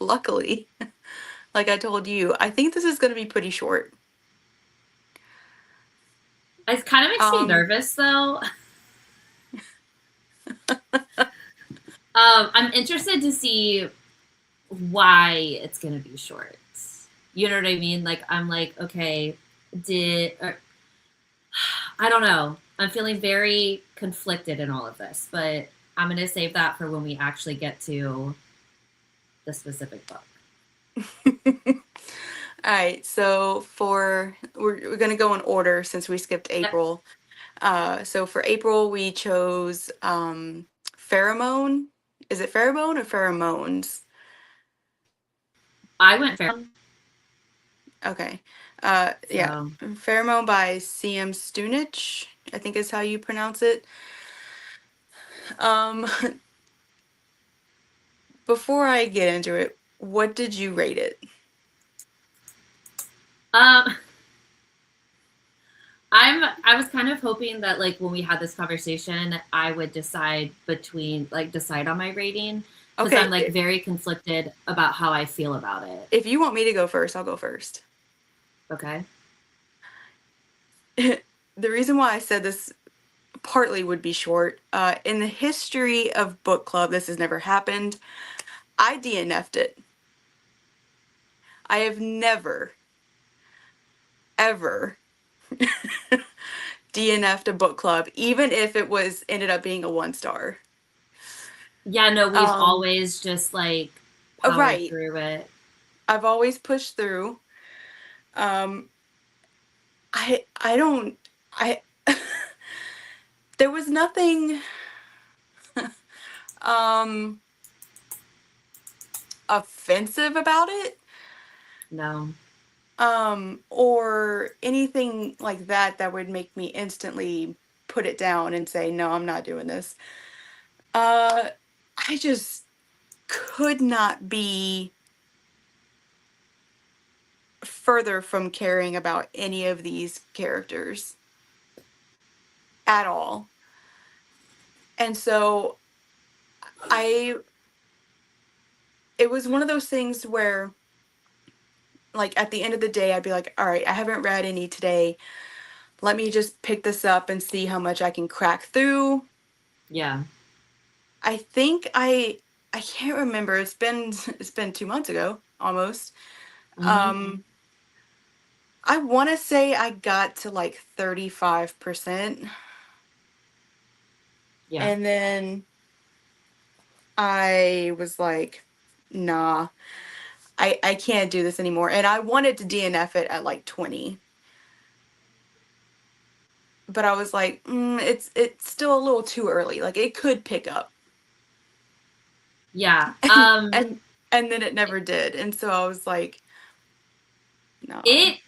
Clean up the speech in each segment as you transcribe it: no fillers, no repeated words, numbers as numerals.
luckily, like I told you, I think this is going to be pretty short. It kind of makes me Um, nervous though. I'm interested to see why it's gonna be short. You know what I mean? Like I'm like, okay, I don't know. I'm feeling very conflicted in all of this, but I'm gonna save that for when we actually get to the specific book. all right, so we're gonna go in order since we skipped Yep. April. So for April we chose pheromone. Is it pheromone or pheromones? I went fair. Okay. Yeah, So Pheromone by C.M. Stunich, I think is how you pronounce it. Um, before I get into it, what did you rate it? um I was kind of hoping that like when we had this conversation, I would decide on my rating because I'm Okay, like very conflicted about how I feel about it. if you want me to go first, I'll go first. Okay. The reason why I said this partly would be short, in the history of book club, this has never happened. I DNF'd it. I have never, ever DNF'd a book club, even if it was ended up being a 1 star. Yeah, no, we've Um, always just like powered right. through it. I've always pushed through. Um, I don't I there was nothing um offensive about it, No. or anything like that that would make me instantly put it down and say no, I'm not doing this. Uh, I just could not be further from caring about any of these characters at all. And so I it was one of those things where, like, at the end of the day I'd be like, all right, I haven't read any today, let me just pick this up and see how much I can crack through. Yeah. I think I can't remember, it's been 2 months ago almost. Hmm. um I want to say I got to like 35%, Yeah. and then I was like, nah, I can't do this anymore, and I wanted to DNF it at like 20, but I was like, it's still a little too early, like it could pick up. Yeah. and and then it never did, and so I was like, no. It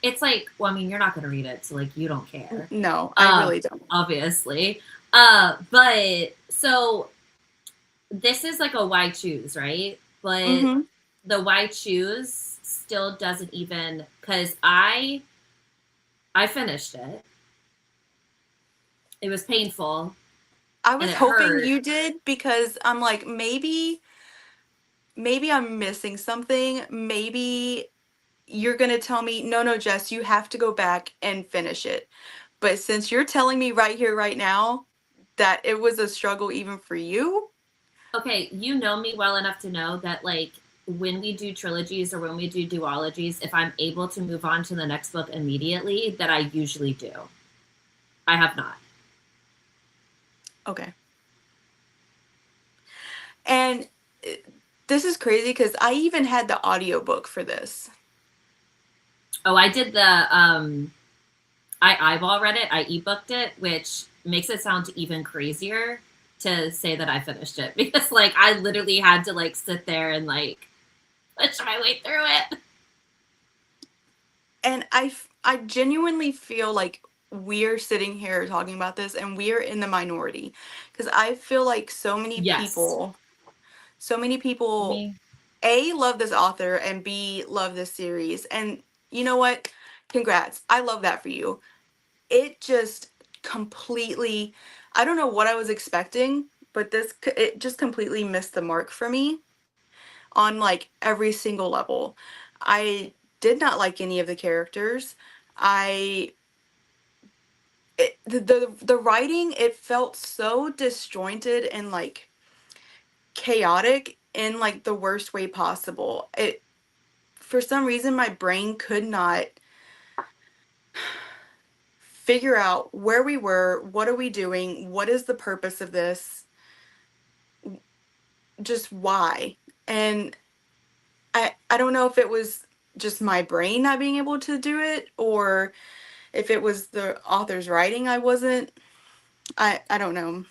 it's like, well, I mean, you're not gonna read it, so like you don't care. No, I Um, really don't. obviously. But so this is like a why choose, right? But Mm-hmm. the why choose still doesn't even because I finished it. It was painful I and was it hoping hurt. you did, because I'm like, maybe I'm missing something. Maybe you're gonna tell me, no, no, Jess, you have to go back and finish it. But since you're telling me right here, right now, that it was a struggle even for you. Okay, you know me well enough to know that like when we do trilogies or when we do duologies, if I'm able to move on to the next book immediately, that I usually do. I have not. Okay. And this is crazy because I even had the audiobook for this. Oh, I did the I eyeball read it, I ebooked it, which makes it sound even crazier to say that I finished it because like I literally had to like sit there and like push my way through it. And I genuinely feel like we're sitting here talking about this and we're in the minority, because I feel like Yes. so many people, Me. A, love this author, and B, love this series. And you know what? Congrats. I love that for you. It just completely, I don't know what I was expecting, but it just completely missed the mark for me on like every single level. I did not like any of the characters. I the writing, it felt so disjointed and like chaotic in like the worst way possible. It For some reason my brain could not figure out where we were, what are we doing, what is the purpose of this, just why. And I don't know if it was just my brain not being able to do it, or if it was the author's writing I wasn't. I don't know.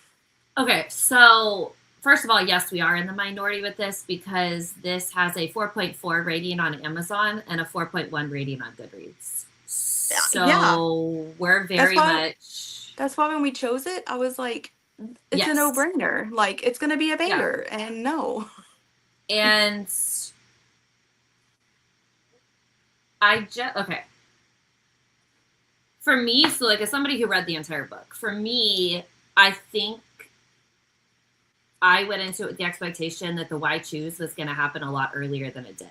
Okay, so first of all, yes, we are in the minority with this because this has a 4.4 rating on Amazon and a 4.1 rating on Goodreads. Yeah, So we're that's very why much, that's why when we chose it, I was like, it's a yes, no-brainer. Like it's gonna be a yeah. banger. And no. And okay. For me, so like as somebody who read the entire book, for me, I think I went into it with the expectation that the why choose was going to happen a lot earlier than it did.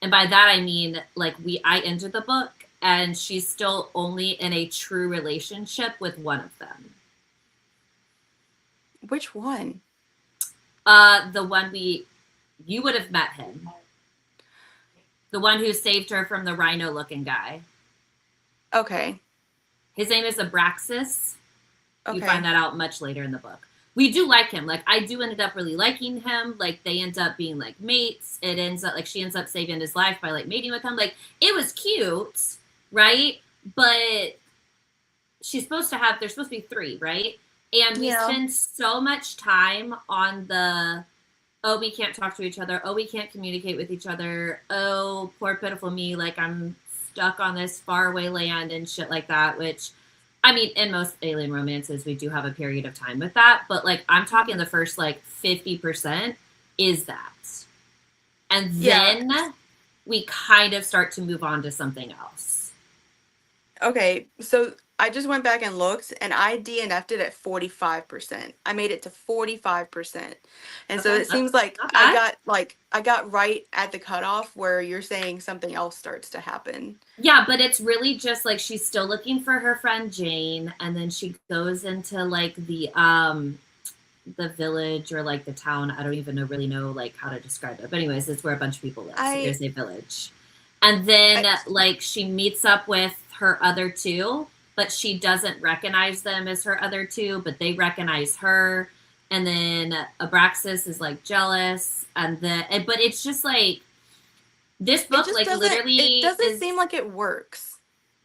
And by that I mean like I entered the book and she's still only in a true relationship with one of them. Which one? The one you would have met him. The one who saved her from the rhino looking guy. Okay. His name is Abraxas. You find Okay. that out much later in the book. We do like him. Like I do ended up really liking him. Like they end up being like mates. It ends up like she ends up saving his life by like mating with him. Like it was cute, right? But there's supposed to be three, right? And we Yeah. spend so much time on the, oh, we can't talk to each other. Oh, we can't communicate with each other. Oh, poor pitiful me. Like I'm stuck on this faraway land and shit like that, which I mean, in most alien romances, we do have a period of time with that. But like I'm talking the first like 50% is that. And Yeah. then we kind of start to move on to something else. Okay, so I just went back and looked and I DNF'd it at 45%. I made it to 45%. And so Okay, it that's seems like not bad. I got right at the cutoff where you're saying something else starts to happen. Yeah, but it's really just like she's still looking for her friend Jane, and then she goes into like the village or like the town. I don't even really know like how to describe it. But anyways, it's where a bunch of people live. So we're gonna I say village. And then I like she meets up with her other two, but she doesn't recognize them as her other two, but they recognize her. And then Abraxas is like jealous, and then but it's just like this it book just like doesn't literally doesn't seem is like it works.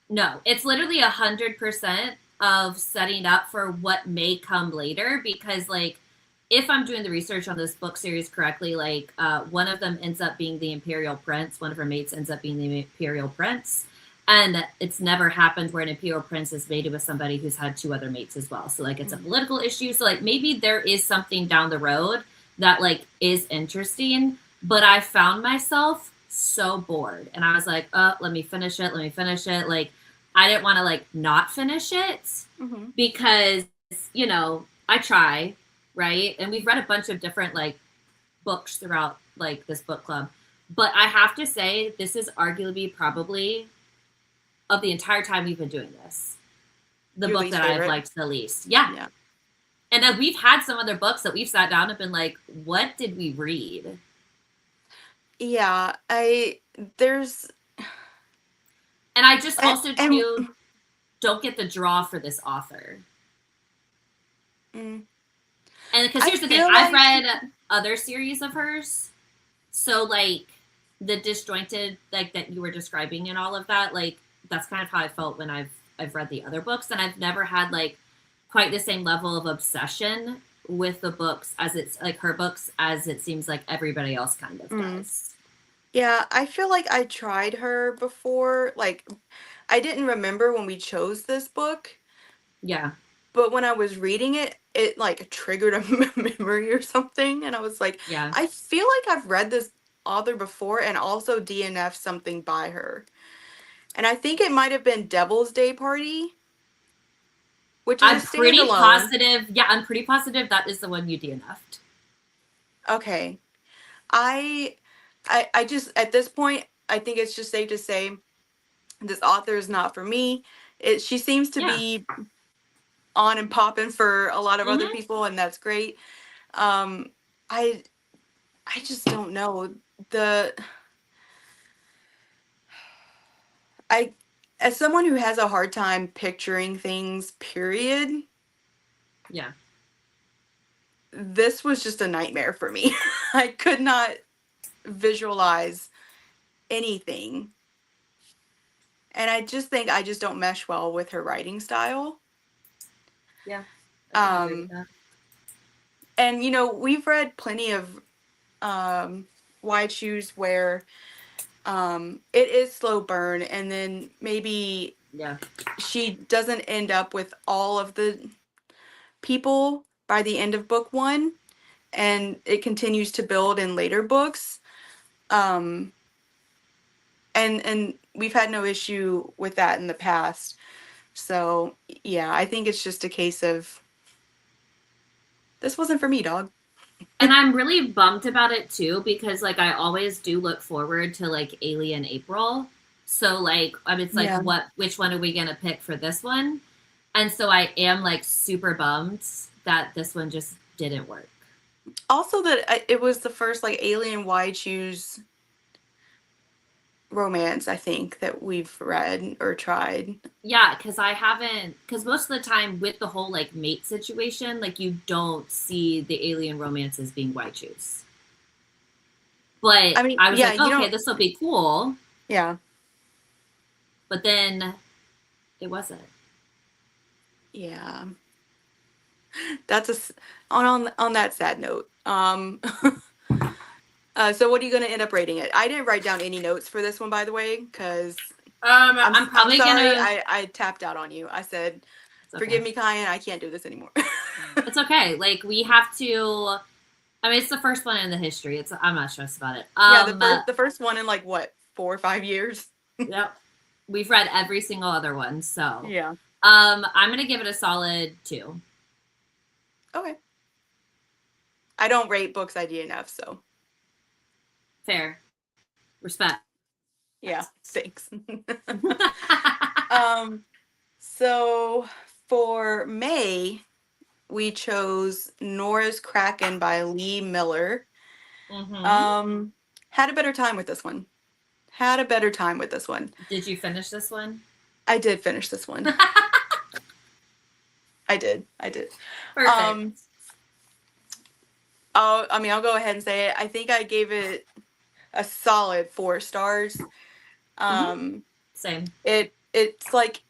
no, it's literally 100% of setting up for what may come later because like if I'm doing the research on this book series correctly, like one of them ends up being the Imperial Prince, one of her mates ends up being the Imperial Prince, and it's never happened where an Imperial Prince is mated with somebody who's had two other mates as well. So like it's a Mhm. political issue. So like maybe there is something down the road that like is interesting, but I found myself so bored and I was like, let me finish it, let me finish it. Like I didn't want to like not finish it Mhm. because, I try, right? And we've read a bunch of different like books throughout like this book club. But I have to say, this is arguably probably of the entire time we've been doing this, the Your book least that I've favorite? liked the least. Yeah. Yeah. And then we've had some other books that we've sat down and been like, what did we read? Yeah, I there's And I just and, also and too don't get the draw for this author. mm, And because I here's the thing, feel I've like read other series of hers. So like the disjointed like that you were describing and all of that, like that's kind of how I felt when I've read the other books. And I've never had like quite the same level of obsession with the books as it's like her books as it seems like everybody else kind of mm, does. yeah, I feel like I tried her before. Like I didn't remember when we chose this book, Yeah. but when I was reading it, it like triggered a memory or something, and I was like, Yeah. I feel like I've read this author before and also DNF something by her. And I think it might have been Devil's Day Party, which is a I'm pretty standalone. positive. Yeah, I'm pretty positive that is the one you DNF'd. Okay. I I just at this point I think it's just safe to say this author is not for me. She seems to Yeah. be on and popping for a lot of other Mm-hmm. people, and that's great. Um, I I just don't know the I as someone who has a hard time picturing things. Period. Yeah. This was just a nightmare for me. I could not visualize anything, and I just think I just don't mesh well with her writing style. Yeah. I can agree with Um, that. and we've read plenty of wide shoes where it is slow burn, and then maybe Yeah. she doesn't end up with all of the people by the end of book one, and it continues to build in later books. um and we've had no issue with that in the past. So yeah, I think it's just a case of this wasn't for me, dog. And I'm really bummed about it too because like I always do look forward to like Alien April. So like I mean it's like Yeah. which one are we gonna pick for this one? And so I am like super bummed that this one just didn't work. Also, that it was the first like alien wide shoes romance I think that we've read or tried. Yeah, because I haven't because most of the time with the whole like mate situation, like you don't see the alien romances being white shoes. But I mean, I was yeah, like, you okay, don't. this will be cool. Yeah. But then it wasn't. Yeah. That's on that sad note. So what are you going to end up rating it? I didn't write down any notes for this one, by the way, because I'm I'm probably sorry gonna. I tapped out on you. I said, It's okay. forgive me, Kyan, I can't do this anymore. It's okay. Like we have to. I mean, it's the first one in the history. It's. I'm not stressed about it. Yeah, the first one in like what, 4 or 5 years? Yep. We've read every single other one, so Yeah. I'm gonna give it a solid 2. Okay. I don't rate books ID enough, so Fair. Respect. yeah, thanks. um, so for May, we chose Nora's Kraken by Lee Miller. Mm-hmm. Um, had a better time with this one. Had a better time with this one. Did you finish this one? I did finish this one. I did. I did. Um, Perfect. I'll go ahead and say it. I think I gave it a solid 4 stars. Mm-hmm. Um, Same. it's like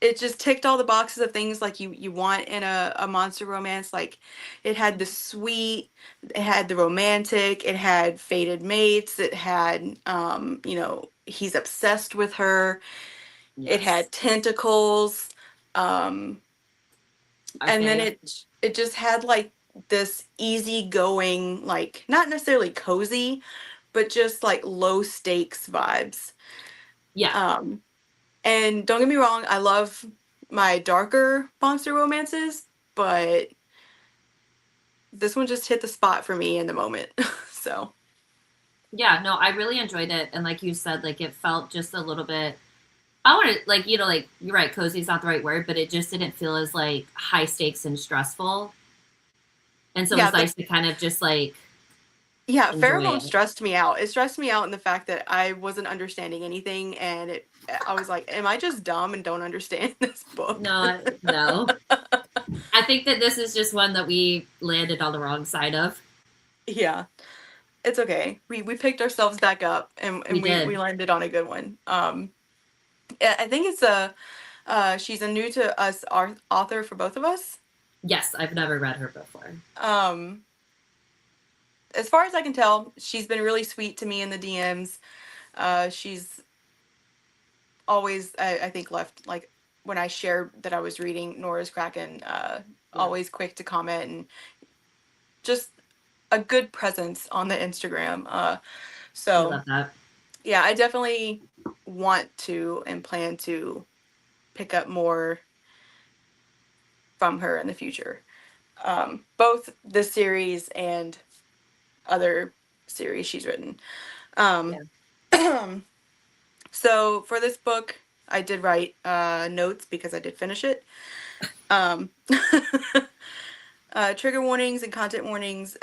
it just ticked all the boxes of things like you want in a monster romance. Like it had the sweet, it had the romantic, it had fated mates, it had he's obsessed with her, it Yes. had tentacles, um I and then say. it just had like this easygoing, like not necessarily cozy, but just like low stakes vibes. Yeah. um And don't get me wrong, I love my darker monster romances, but this one just hit the spot for me in the moment. So, Yeah. No, I really enjoyed it, and like you said, like it felt just a little bit. I want to like like you're right. Cozy is not the right word, but it just didn't feel as like high stakes and stressful, and so it yeah, was nice to kind of just like yeah, enjoy Pheromone it. stressed me out. It stressed me out in the fact that I wasn't understanding anything, and I was like, am I just dumb and don't understand this book? No, no. I think that this is just one that we landed on the wrong side of. Yeah, it's okay. We picked ourselves back up, We and we did. landed on a good one. I think it's she's a new to us author for both of us. Yes, I've never read her before. Um, as far as I can tell, she's been really sweet to me in the DMs. She's always, I think, left like when I shared that I was reading Nora's Kraken, Yeah, always quick to comment and just a good presence on the Instagram. we So love that. yeah, I definitely want to and plan to pick up more from her in the future. Both this series and other. series she's written. Um, Yeah. so for this book, I did write notes because I did finish it. Um, trigger warnings and content warnings.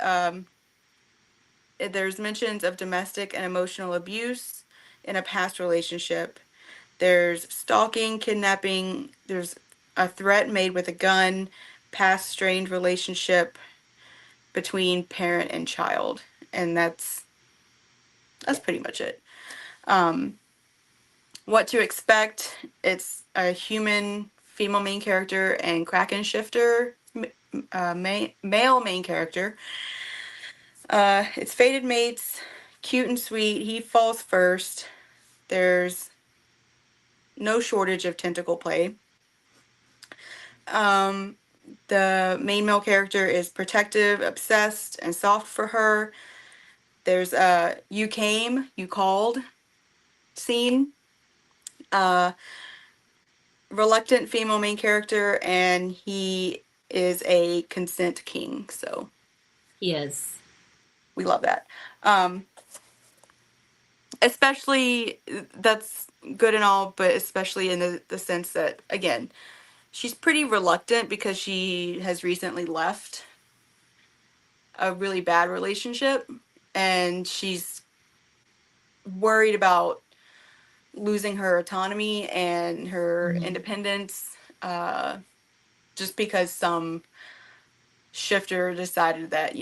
There's mentions of domestic and emotional abuse in a past relationship. There's stalking, kidnapping. There's a threat made with a gun, past strained relationship between parent and child, and that's Yeah. pretty much it. Um, what to expect? It's a human female main character and Kraken shifter male main character. It's fated mates, cute and sweet. He falls first. There's no shortage of tentacle play. Um, the main male character is protective, obsessed, and soft for her. There's a "you came, you called" scene. Uh, reluctant female main character, and he is a consent king. So He is. we love that. Um, especially that's good and all, but especially in the sense that again, she's pretty reluctant because she has recently left a really bad relationship and she's worried about losing her autonomy and her Mhm. independence just because some shifter decided that,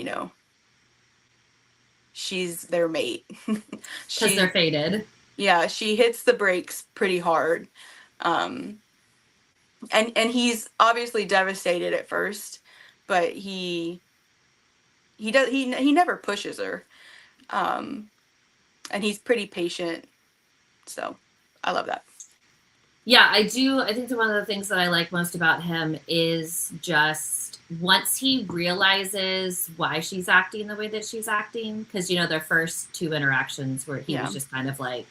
she's their mate. Because they're she, fated. yeah, she hits the brakes pretty hard. Um, and he's obviously devastated at first, but he never pushes her. Um, and he's pretty patient. So I love that. Yeah, I do. I think that one of the things that I like most about him is just once he realizes why she's acting the way that she's acting, because, their first two interactions where he Yeah. was just kind of like,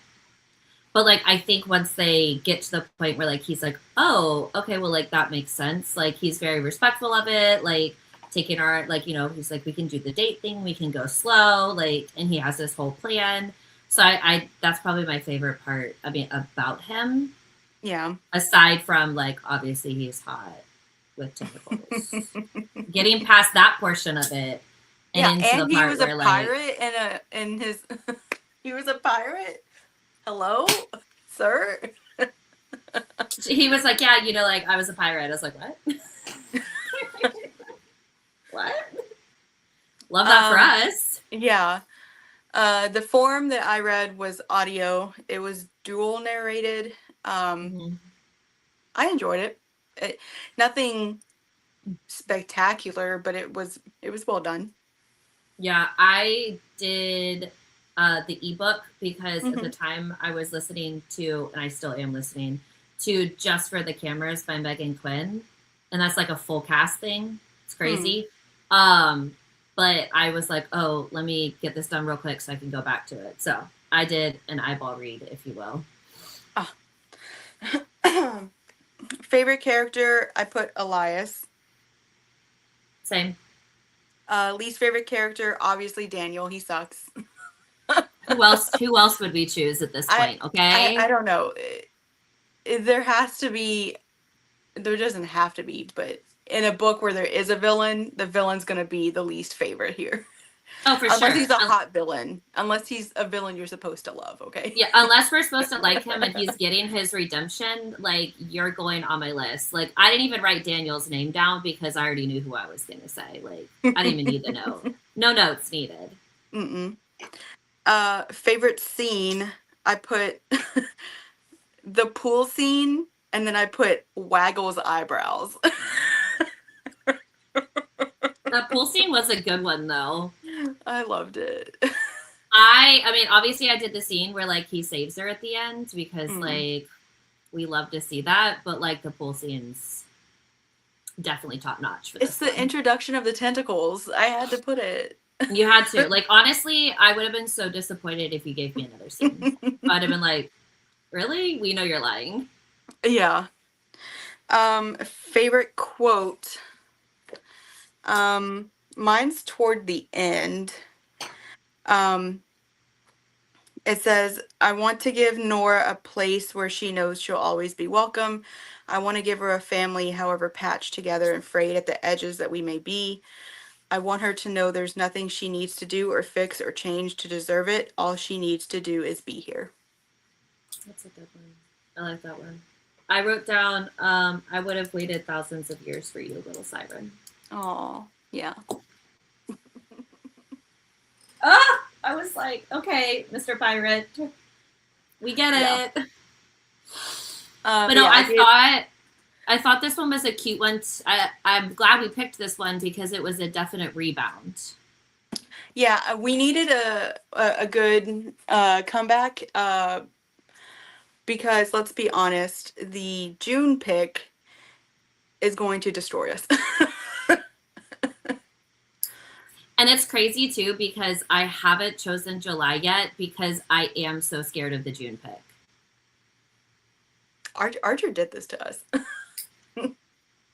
but like, I think once they get to the point where like he's like, oh, okay, well, like that makes sense. Like, he's very respectful of it. Like, taking our, like, he's like, we can do the date thing, we can go slow. Like, and he has this whole plan. So that's probably my favorite part, I mean, about him, Yeah. aside from like obviously he's hot with tentacles. Getting past that portion of it and Yeah, into the and he part was a where like pirate in his he was a pirate. Hello, sir. he was like, yeah, like I was a pirate. I was like, what? What? Love that for Um us. yeah. The form that I read was audio. It was dual narrated. Um Mm-hmm. I enjoyed it. Nothing spectacular, but it was well done. Yeah, I did the ebook because at the Mhm. time I was listening to, and I still am listening to Just for the Cameras by Megan Quinn. And that's like a full cast thing. It's Hmm. crazy. Um, but I was like, oh, let me get this done real quick so I can go back to it. So I did an eyeball read, if you will. Ah. Favorite character, I put Elias. Same. Least favorite character, obviously Daniel. He sucks. Who else would we choose at this I point? I Okay. don't know. There has to be. There doesn't have to be, but in a book where there is a villain, the villain's gonna be the least favorite here, Oh, for unless sure. he's a hot villain. Unless he's a villain you're supposed to love. Okay. Yeah, unless we're supposed to like him and he's getting his redemption, like you're going on my list. Like I didn't even write Daniel's name down because I already knew who I was gonna say. Like I didn't even need the note. No notes needed. Mm-mm. Favorite scene, I put the pool scene, and then I put Waggle's eyebrows. That pool scene was a good one though. I loved it. I mean, obviously I did the scene where like he saves her at the end because Mm. like we love to see that, but like the pool scene's definitely top notch for It's this the one. introduction of the tentacles. I had to put it. You had to. Like honestly, I would have been so disappointed if you gave me another scene. I'd have been like, really? We know you're lying. Yeah. Favorite quote. Mine's toward the end. Um, it says, I want to give Nora a place where she knows she'll always be welcome. I want to give her a family, however patched together and frayed at the edges that we may be. I want her to know there's nothing she needs to do or fix or change to deserve it. All she needs to do is be here. That's a good one. I like that one. I wrote down, I would have waited thousands of years for you, little siren. Oh, yeah. Ah! I was like, okay, Mr. Pirate, we get Yeah. it. But no, Yeah, I thought this one was a cute one. I'm glad we picked this one because it was a definite rebound. yeah, we needed a good comeback because let's be honest, the June pick is going to destroy us. And it's crazy too because I haven't chosen July yet because I am so scared of the June pick. Archer did this to us.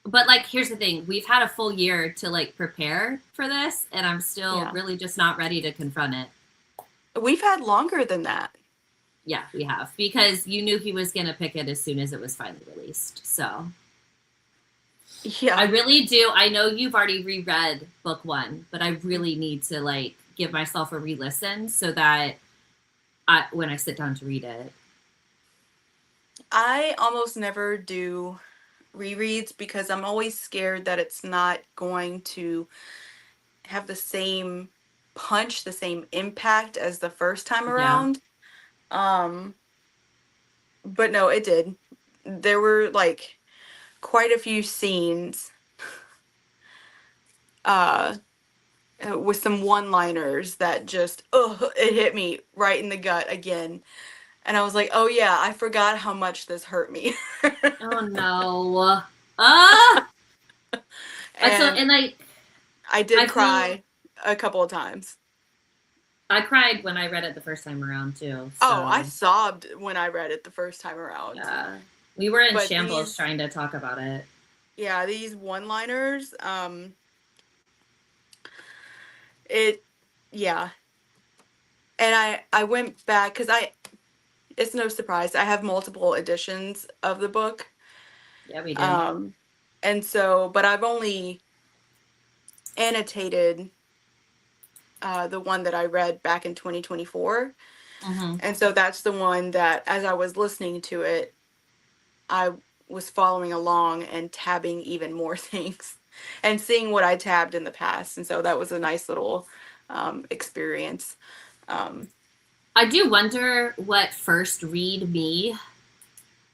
But like, here's the thing: we've had a full year to like prepare for this, and I'm still Yeah. really just not ready to confront it. We've had longer than that. Yeah, we have because you knew he was gonna pick it as soon as it was finally released. So Yeah. I really do. I know you've already reread book one, but I really need to like give myself a re-listen so that when I sit down to read it. I almost never do rereads because I'm always scared that it's not going to have the same punch, the same impact as the first time Yeah. around. Um, but no, it did. There were like quite a few scenes uh with some one-liners that just it hit me right in the gut again. And I was like, "Oh yeah, I forgot how much this hurt me." Oh no. Ah. So And and like I I did feel cry a couple of times. I cried when I read it the first time around too. Oh, I So sobbed when I read it the first time around. yeah, we were in But shambles these, trying to talk about it. yeah, these one-liners, it, yeah. And I went back because it's no surprise, I have multiple editions of the book. Yeah, we do. Um, and so, but I've only annotated the one that I read back in 2024. Mm-hmm. And so that's the one that, as I was listening to it, I was following along and tabbing even more things and seeing what I tabbed in the past. And so that was a nice little experience. Um, I do wonder what first read me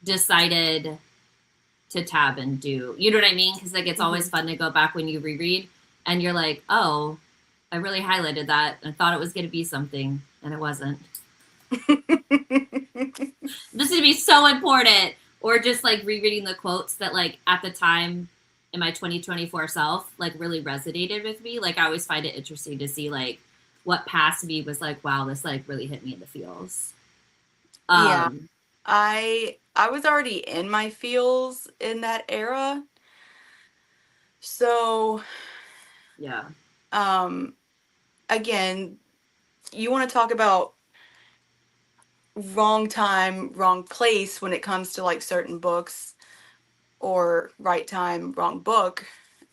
decided to tab and do. You know what I mean? Because like it's always mhm. fun to go back when you reread and you're like, oh, I really highlighted that. I thought it was going to be something, and it wasn't. This would be so important. Or just like rereading the quotes that like at the time in my 2024 self like really resonated with me. Like I always find it interesting to see like what past me was like, wow, this like really hit me in the feels. Yeah, Um, I was already in my feels in that era. So yeah. um again, you want to talk about wrong time, wrong place when it comes to like certain books or right time, wrong book.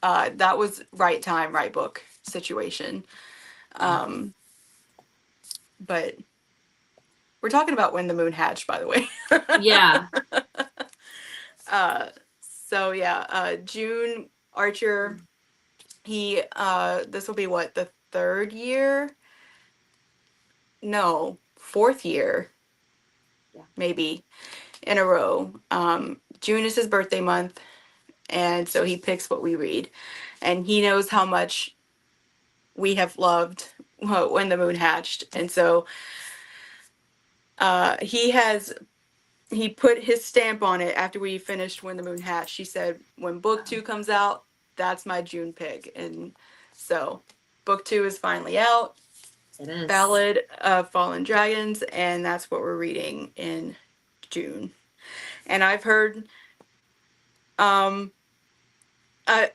That was right time, right book situation. Yeah. Um, but we're talking about When the Moon Hatched, by the way. Yeah. uh, so yeah, June Archer. He this will be what, the third year? No, fourth year, Yeah. maybe in a row. June is his birthday month, and so he picks what we read, and he knows how much we have loved When the Moon Hatched, and so he put his stamp on it after we finished When the Moon Hatched. He said, when book Wow. two comes out, that's my June pick. And so book two is finally out, It is. Ballad of Fallen Dragons, and that's what we're reading in June. And I've heard um I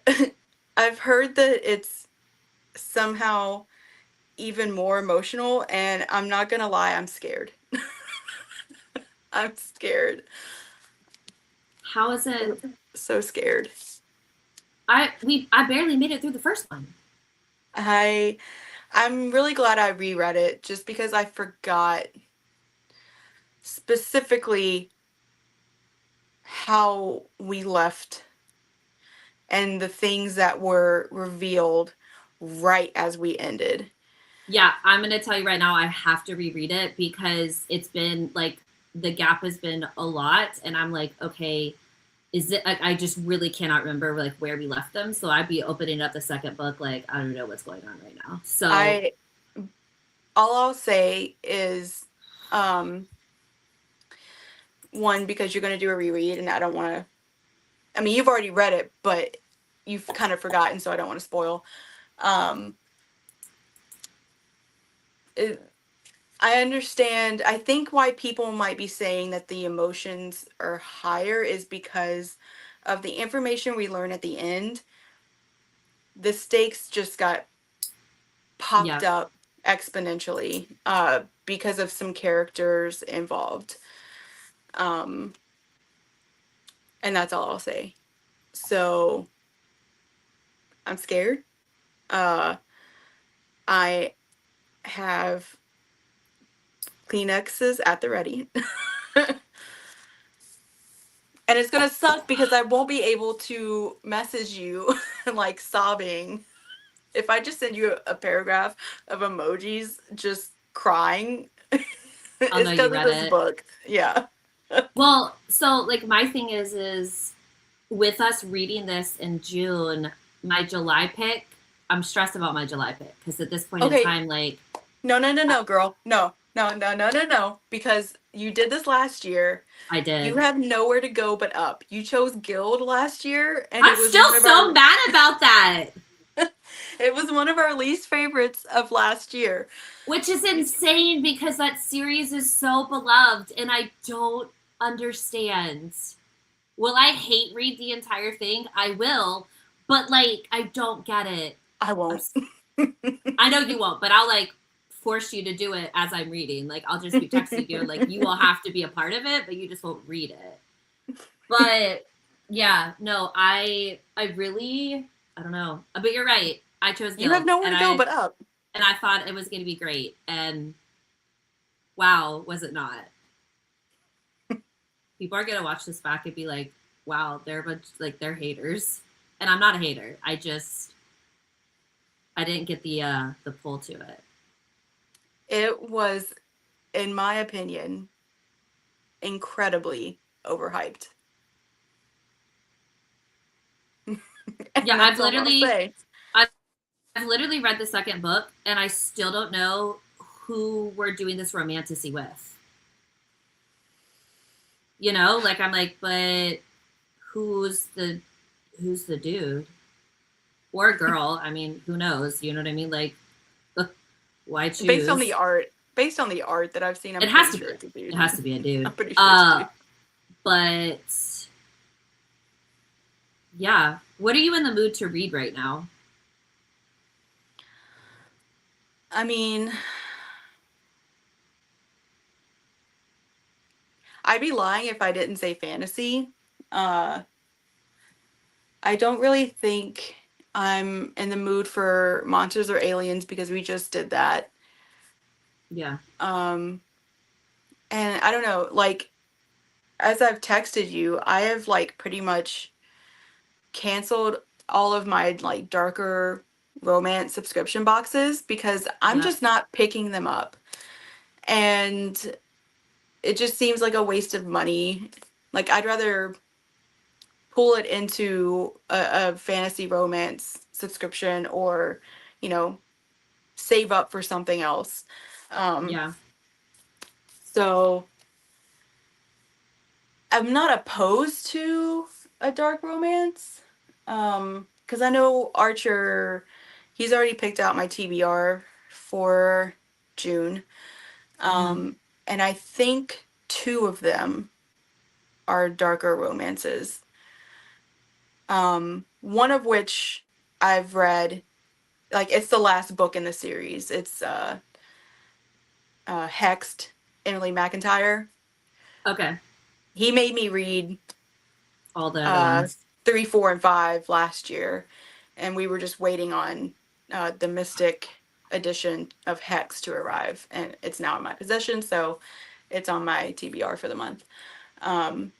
I've heard that it's somehow even more emotional, and I'm not gonna lie, I'm scared. I'm scared. How is it? So scared. I barely made it through the first one. I I'm really glad I reread it just because I forgot specifically how we left and the things that were revealed right as we ended. Yeah, I'm gonna tell you right now, I have to reread it because it's been like the gap has been a lot, and I'm like, okay, is it like I just really cannot remember like where we left them. So I'd be opening up the second book like I don't know what's going on right now. So I all I'll say is um one, because you're going to do a reread and I don't want to, I mean, you've already read it, but you've kind of forgotten, so I don't want to spoil. Um it, I understand. I think why people might be saying that the emotions are higher is because of the information we learn at the end. The stakes just got popped yeah, up exponentially because of some characters involved. Um, and that's all I'll say. So I'm scared. Uh, I have Kleenexes at the ready. And it's gonna suck because I won't be able to message you like sobbing. If I just send you a paragraph of emojis just crying, I'll know it's you because of read this it. book. Yeah. Well, so like my thing is with us reading this in June, my July pick, I'm stressed about my July pick because at this point in Okay. time, like No, no, no, no, girl. No, no, no, no, no, no. Because you did this last year. I You did. have nowhere to go but up. You chose Guild last year, and I'm it was still one of so our mad about that. it was one of our least favorites of last year. Which is insane because that series is so beloved and I don't understand. Will I hate read the entire thing? I will, but like I don't get it. I I'm, won't. I know you won't, but I'll like force you to do it as I'm reading. Like I'll just be texting you like you will have to be a part of it, but you just won't read it. But yeah, no, I really I don't know. But you're right. I chose You have Guild nowhere to go but up. and I thought it was going to be great and wow, was it not? People are gonna watch this back and be like, wow, they're a bunch like they're haters. And I'm not a hater. I didn't get the pull to it. It was, in my opinion, incredibly overhyped. Yeah, And that's all I'll say. I've literally read the second book and I still don't know who we're doing this romantasy with. You know, like I'm like, but who's the who's the dude? Or girl. I mean, who knows? You know what I mean? Like why Based on the choose? art, based on the art that I've seen, I'm It has pretty to be sure it's a it dude. has to be a dude. I'm pretty sure it's a dude. But yeah. What are you in the mood to read right now? I mean, I'd be lying if I didn't say fantasy. Uh, I don't really think I'm in the mood for monsters or aliens because we just did that. Yeah. Um, and I don't know, like as I've texted you, I have like pretty much canceled all of my like darker romance subscription boxes because I'm Yeah. just not picking them up. And it just seems like a waste of money. Like I'd rather pull it into a fantasy romance subscription or, you know, save up for something else. Um, Yeah. so I'm not opposed to a dark romance. Because I know Archer, he's already picked out my TBR for June. Mm-hmm. And I think two of them are darker romances. One of which I've read, like it's the last book in the series. It's Hexed, Emily McIntyre. Okay. He made me read All the other uh ones. 3, 4, and 5 last year, and we were just waiting on the Mystic edition of Hex to arrive, and it's now in my possession, so it's on my TBR for the month. Um,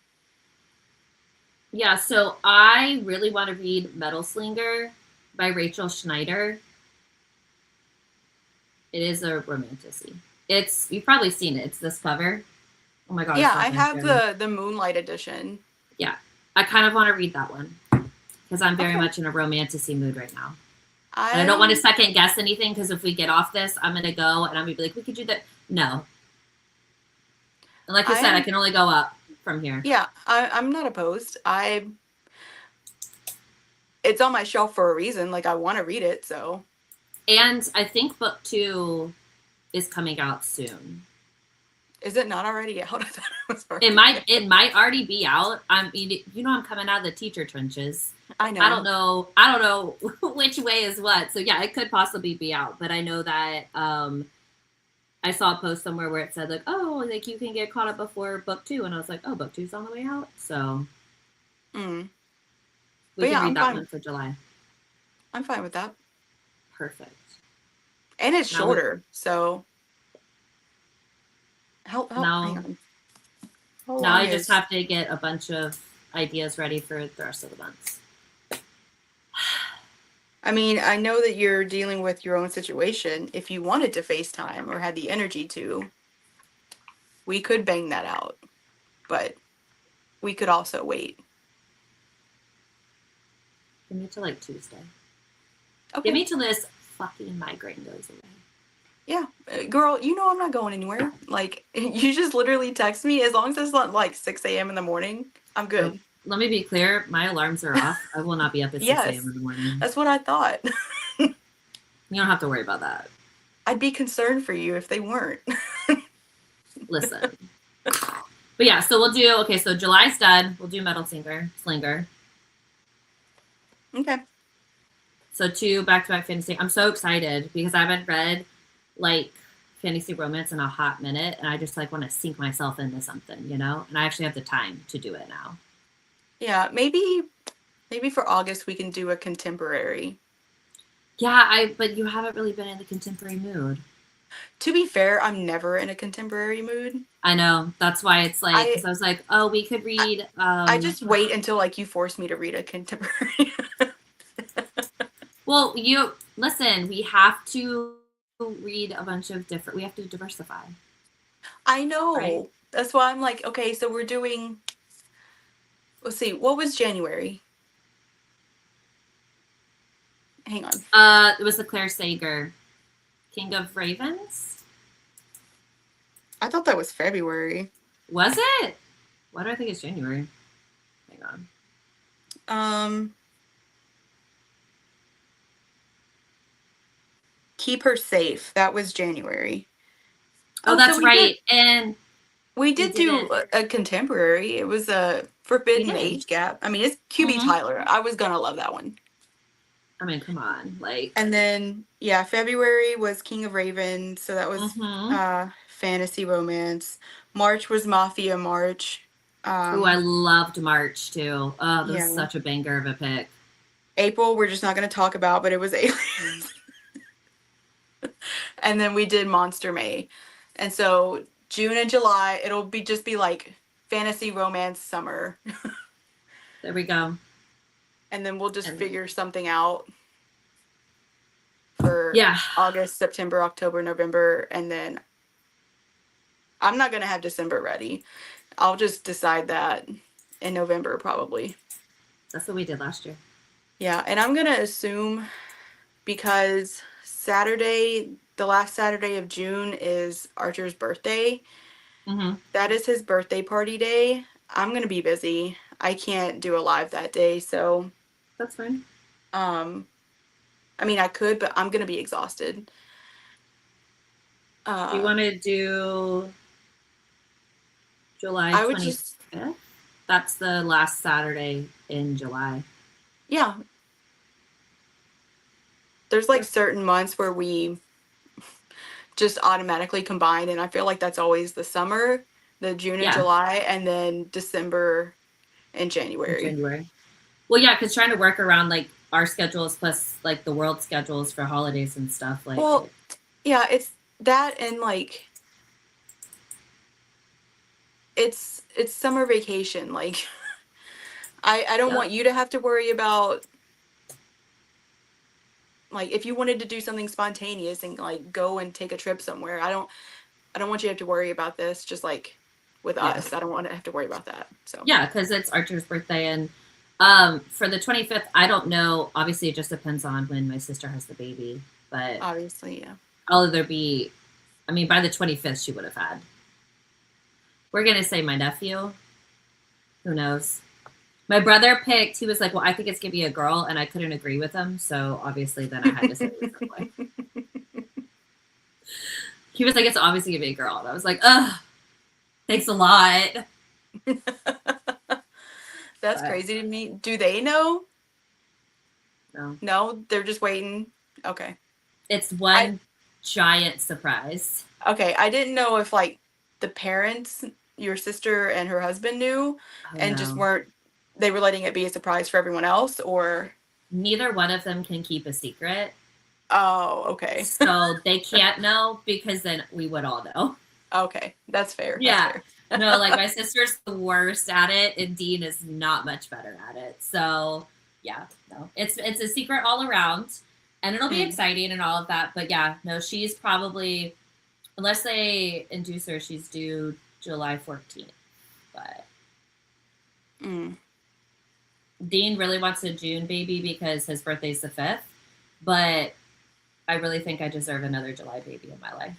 Yeah, so I really want to read Metal Slinger by Rachel Schneider. It is a romantasy. It's you've probably seen it. It's this cover. Oh my god, it's yeah, so I have good. the Moonlight edition. Yeah, I kind of want to read that one because I'm very Okay, much in a romantasy mood right now. And I don't want to I second guess anything because if we get off this, I'm gonna go and I'm gonna be like, we could do that. No, and like I I said, I am can only go up from here. yeah, I'm not opposed. I It's on my shelf for a reason. Like I want to read it, so And I think book 2 is coming out soon. is it not already out? I thought it was It already might out. it might already be out. I'm coming out of the teacher trenches. I I don't know. know. I don't know which way is what. So yeah, it could possibly be out. But I know that I saw a post somewhere where it said like, oh, like you can get caught up before book 2, and I was like, oh, book 2's on the way out. So Mm. we But can yeah, read that one for July. I'm fine with that. Perfect. And it's Now we shorter, so hang now on. How now long I just is have to get a bunch of ideas ready for the rest of the months. I mean, I know that you're dealing with your own situation. If you wanted to FaceTime or had the energy to, we could bang that out. But we could also wait. Give me till like Tuesday. Give Okay. me till this fucking migraine goes away. Yeah. Girl, you know I'm not going anywhere. Like, you just literally text me. As long as it's not like 6 a.m. in the morning, I'm So good. let me be clear, my alarms are off. I will not be up at 6 a.m. Yes. in the morning. That's what I thought. You don't have to worry about that. I'd be concerned for you if they weren't. Listen. But yeah, so we'll do okay, so July's done. We'll do Metal Slinger. Okay. So 2 back-to-back fantasy. I'm so excited because I haven't read like fantasy romance in a hot minute, and I just like want to sink myself into something, you know? And I actually have the time to do it now. Yeah, maybe for August we can do a contemporary. Yeah, but you haven't really been in the contemporary mood. To be fair, I'm never in a contemporary mood. I know. That's why it's like I because I was like, oh, we could I, read I just wait until like you force me to read a contemporary. well, you listen, we have to read a bunch of different we have to diversify, I right? know. That's why I'm like, okay, so we're doing, let's see, what was January? Hang on. It was the Claire Sager, King of Ravens. I thought that was February. Was it? Why do I think it's January? Hang on. Keep Her Safe. That was January. Oh, Oh, so that's right. And we we did do didn't. a contemporary. It was a We Forbidden did. Age Gap. I mean, it's QB Mm-hmm. Tyler. I was gonna love that one. I mean, come on, like. And then yeah, February was King of Ravens, so that was Mm-hmm. fantasy romance. March was Mafia March. Oh, I Um, loved March too. Oh, that was yeah. such a banger of a pick. April we're just not gonna talk about, but it was aliens. And then we did Monster May. And so June and July, it'll be just be like fantasy romance summer. There we go. And then we'll just And figure something out for yeah, August, September, October, November, and then I'm not gonna have December ready. I'll just decide that in November probably. that's what we did last year. Yeah, and I'm gonna assume because Saturday, the last Saturday of June is Archer's birthday. Mm-hmm. That is his birthday party day. I'm gonna be busy. I can't do a live that day, so That's fine. um I mean I could, but I'm gonna be exhausted. Do you Uh want to do July I would 25th? just That's the last Saturday in July. yeah. there's like certain months where we just automatically combine, and I feel like that's always the summer, the June and Yeah, July, and then December and in January. January. Well, yeah, because trying to work around like our schedules plus like the world schedules for holidays and stuff, like Well, it. yeah, it's that, and like it's summer vacation. Like I don't Yep. want you to have to worry about, like, if you wanted to do something spontaneous and like go and take a trip somewhere. I don't want you to have to worry about this, just like with Yeah. us. I don't want to have to worry about that. So Yeah, because it's Archer's birthday, and for the 25th, I don't know. Obviously, it just depends on when my sister has the baby, but obviously, yeah. I'll either be. I mean, by the 25th, she would have had. We're gonna say my nephew. Who knows? My brother picked. He was like, "Well, I think it's gonna be a girl," and I couldn't agree with him. So obviously, then I had to say it was a boy. He was like, "It's obviously gonna be a girl," and I was like, "Ugh, thanks a lot." That's But crazy to me. Do they know? no, No, they're just waiting. Okay. it's I one giant surprise. okay, I didn't know if like the parents, your sister and her husband knew Oh and just no. weren't, they were letting it be a surprise for everyone else, or Neither one of them can keep a secret. oh, okay. So they can't know because then we would all know. Okay. That's fair. That's Yeah. fair. No, like my sister's the worst at it, and Dean is not much better at it. So yeah, no. It's a secret all around. And it'll be Mm, exciting and all of that. But yeah, no, she's probably unless they induce her, she's due July 14th. But mm. Dean really wants a June baby because his birthday's the 5th. But I really think I deserve another July baby in my life.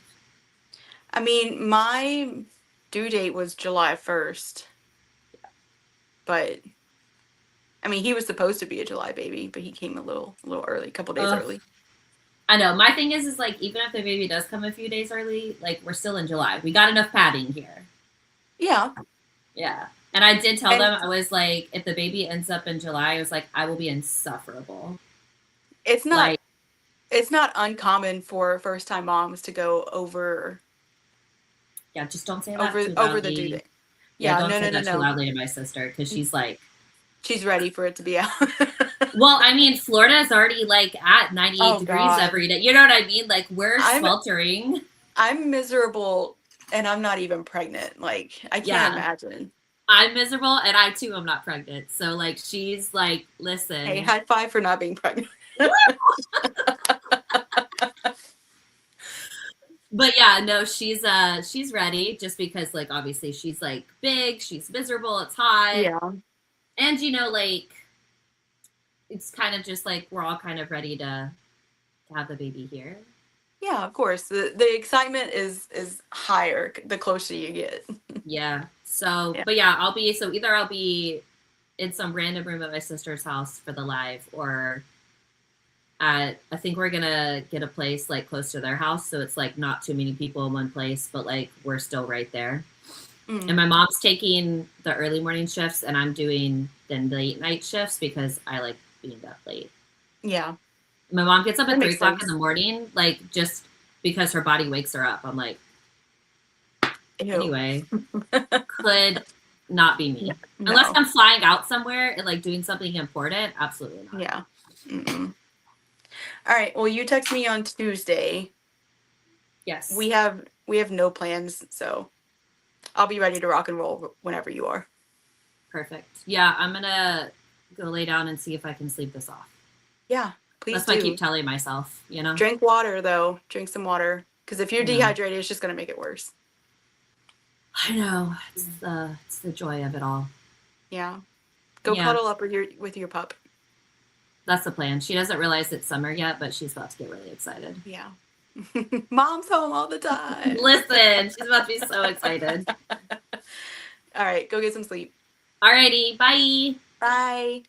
I mean, my due date was July 1st, but I mean, he was supposed to be a July baby, but he came a little early, a couple days Ugh. early. I know. My thing is like even if the baby does come a few days early, like we're still in July. We got enough padding here. Yeah. Yeah. And I did tell And them I was like, if the baby ends up in July, I was like, I will be insufferable. it's not Like, it's not uncommon for first time moms to go over yeah, just don't say that over too over the due loudly. date. Yeah, Yeah, don't no, say no, no, that too no. loudly to my sister because she's like, She's ready for it to be out. well, I mean, Florida is already like at 98 Oh degrees God. every day. You know what I mean? Like we're I'm sweltering. I'm miserable and I'm not even pregnant. Like I can't Yeah. imagine. I'm miserable and I too am not pregnant. So like she's like, Hey, listen, high five for not being pregnant. but yeah, no, she's ready just because like obviously she's like big, she's miserable, it's hot. Yeah. And like it's kind of just like we're all kind of ready to have the baby here. Yeah, of course. The excitement is higher the closer you get. Yeah. So, Yeah. but yeah, either I'll be in some random room at my sister's house for the live or I think we're gonna get a place like close to their house, so it's like not too many people in one place, but like we're still right there. And Mm. my mom's taking the early morning shifts, and I'm doing the late night shifts because I like being up late. Yeah. My mom gets up That at makes 3 o'clock in the sense. morning, like just because her body wakes her up. I'm like, Ew. anyway, could not be me. Unless No. I'm flying out somewhere and like doing something important, absolutely not. Yeah. Mm-mm. All right. Well, you text me on Tuesday. Yes. We have no plans, so I'll be ready to rock and roll whenever you are. Perfect. Yeah, I'm gonna go lay down and see if I can sleep this off. Yeah, please That's what I keep do. telling myself, you know? Drink water though. Drink some water, because if you're I know. dehydrated, it's just gonna make it worse. I know. It's the joy of it all. Yeah. Go Yeah, cuddle up with your pup. that's the plan. She doesn't realize it's summer yet, but she's about to get really excited. Yeah. Mom's home all the time. Listen, she's about to be so excited. All right, go get some sleep. Alrighty, bye. Bye.